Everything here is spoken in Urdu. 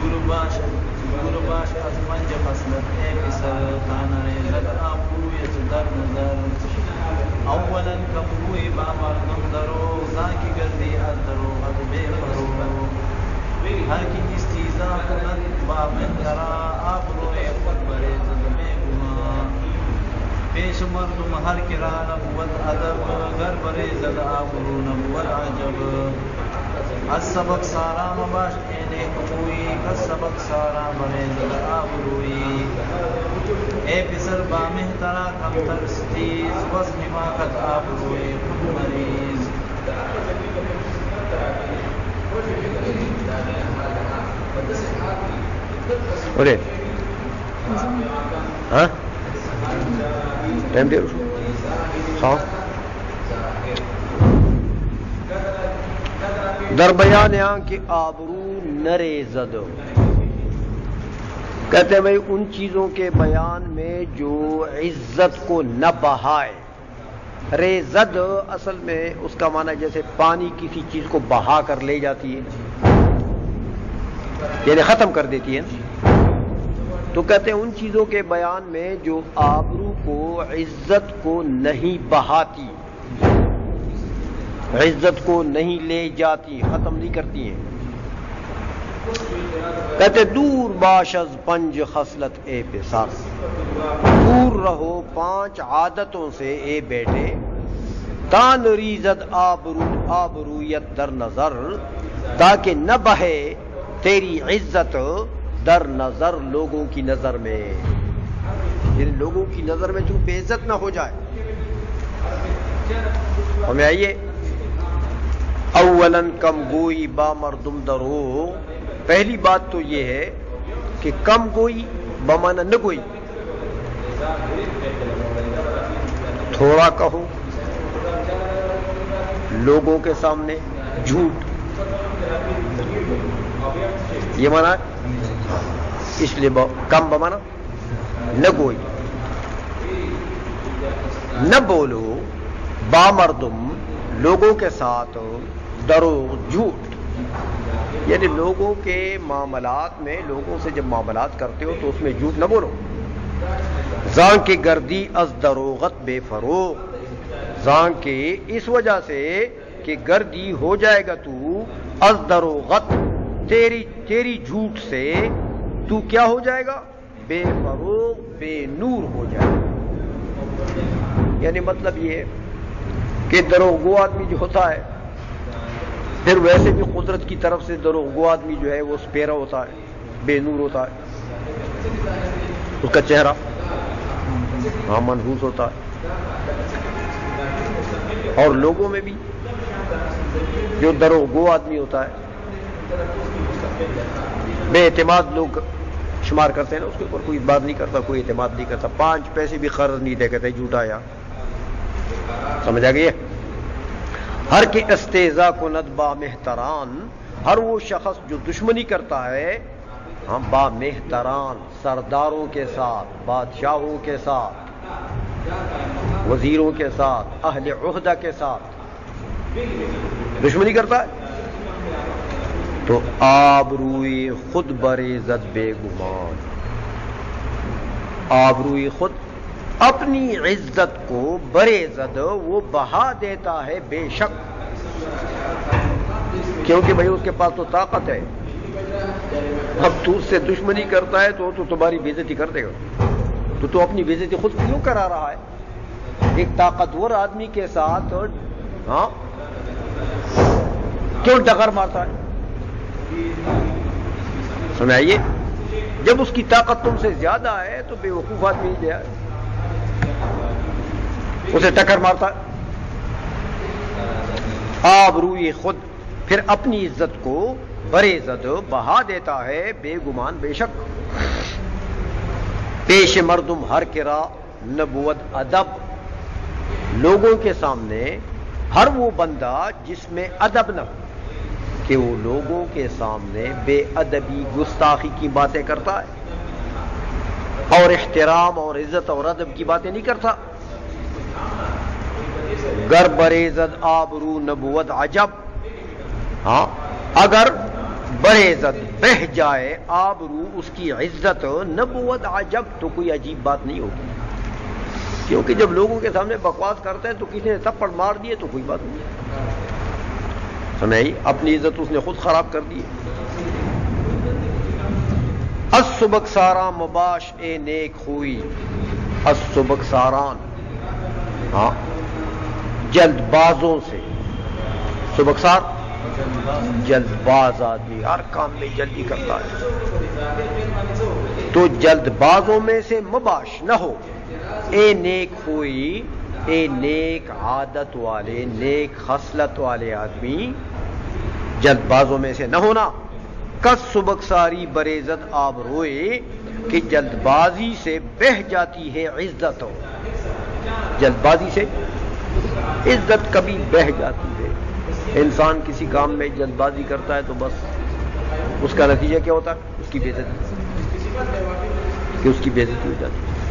گروباش از منج خصلت اے پسر تانر زد آبرویت در نظر اولا کمگوی با مردم درو زاکی گردی از درو غد بے فرو ہر کی استیزا کنند با من کرا آبروی خود برے زد بے گما پیش مردم ہر کرا نبوت ادب گر برے زد آبرو نبوت عجب از سبق سارا مباش اینے کموئی کس سبق سارا برے زد آبروی اے پسر با مہترا کم ترستیز وز حماقت آبروی خود مریض بولے ہاں ٹائم دے خواہ در بیان کی آبرو نرے زد کہتے ہیں بھائی ان چیزوں کے بیان میں جو عزت کو نہ بہائے. ریزد اصل میں اس کا معنی جیسے پانی کسی چیز کو بہا کر لے جاتی ہے یعنی ختم کر دیتی ہے. تو کہتے ہیں ان چیزوں کے بیان میں جو آبرو کو عزت کو نہیں بہاتی عزت کو نہیں لے جاتی ختم نہیں کرتی ہیں. کہتے دور باش از پنج خصلت اے پسر دور رہو 5 عادتوں سے اے بیٹے تان ریزد آبرویت در نظر تاکہ نہ بہے تیری عزت در نظر لوگوں کی نظر میں یعنی لوگوں کی نظر میں جو بے عزت نہ ہو جائے. ہمیں آئیے اولاً کم گوئی با مردم درو پہلی بات تو یہ ہے کہ کم گوئی بمانا نہ گوئی تھوڑا کہو لوگوں کے سامنے جھوٹ یہ مانا اس لیے کم بمانا نہ گوئی نہ بولو با مردم لوگوں کے ساتھ دروغ جھوٹ یعنی لوگوں کے معاملات میں لوگوں سے جب معاملات کرتے ہو تو اس میں جھوٹ نہ بولو. زان کی گردی از دروغت بے فروغ زان کے اس وجہ سے کہ گردی ہو جائے گا تو از دروغت تیری جھوٹ سے تو کیا ہو جائے گا بے فروغ بے نور ہو جائے گا. یعنی مطلب یہ کہ دروغگو آدمی جو ہوتا ہے پھر ویسے بھی قدرت کی طرف سے دروغگو آدمی جو ہے وہ سپیرا ہوتا ہے بے نور ہوتا ہے اس کا چہرہ منحوس ہوتا ہے. اور لوگوں میں بھی جو دروغگو آدمی ہوتا ہے بے اعتماد لوگ شمار کرتے ہیں نا اس کے اوپر کوئی بات نہیں کرتا کوئی اعتماد نہیں کرتا 5 پیسے بھی قرض نہیں دے کہتے جھوٹا یا سمجھ آ گئی ہے. ہر کے استیزا کو ند با مہتران ہر وہ شخص جو دشمنی کرتا ہے ہم با مہتران سرداروں کے ساتھ بادشاہوں کے ساتھ وزیروں کے ساتھ اہل عہدہ کے ساتھ دشمنی کرتا ہے تو آبروئی خود برزد بے گمان آبروئی خود اپنی عزت کو برزد وہ بہا دیتا ہے بے شک کیونکہ بھائی اس کے پاس تو طاقت ہے. اب تو اس سے دشمنی کرتا ہے تو تمہاری بے عزتی کر دے گا تو اپنی بے عزتی خود کیوں کرا رہا ہے. ایک طاقتور آدمی کے ساتھ ہاں کیوں ڈگر مارتا ہے سمجھائیے جب اس کی طاقت تم سے زیادہ ہے تو بے وقوف آدمی جو ہے اسے ٹکر مارتا ہے. آبروئی خود پھر اپنی عزت کو برزد بہا دیتا ہے بے گمان بے شک. پیش مردم ہر کرا نبوت ادب لوگوں کے سامنے ہر وہ بندہ جس میں ادب نہ ہو کہ وہ لوگوں کے سامنے بے ادبی گستاخی کی باتیں کرتا ہے اور احترام اور عزت اور ادب کی باتیں نہیں کرتا. گر برزد آبرو نبوت عجب ہاں اگر برزد بہہ جائے آبرو اس کی عزت نبوت عجب تو کوئی عجیب بات نہیں ہوگی، کیونکہ جب لوگوں کے سامنے بکواس کرتے ہیں تو کسی نے تھپڑ مار دیے تو کوئی بات نہیں سمجھ، اپنی عزت اس نے خود خراب کر دی۔ السبک ساراں مباش اے نیک خوئی، السبک ساران، ہاں جلد بازوں سے، سبک سار جلد باز آدمی، ہر کام میں جلدی کرتا ہے، تو جلد بازوں میں سے مباش نہ ہو، اے نیک خوئی، اے نیک عادت والے، نیک خصلت والے آدمی، جلد بازوں میں سے نہ ہونا۔ کس سبک ساری بریزت آب روئے، کہ جلد بازی سے بہہ جاتی ہے عزت، جلد بازی سے عزت کبھی بہہ جاتی ہے۔ انسان کسی کام میں جلد بازی کرتا ہے تو بس اس کا نتیجہ کیا ہوتا ہے؟ اس کی بے عزتی، کہ اس کی بے عزتی ہو جاتی ہے۔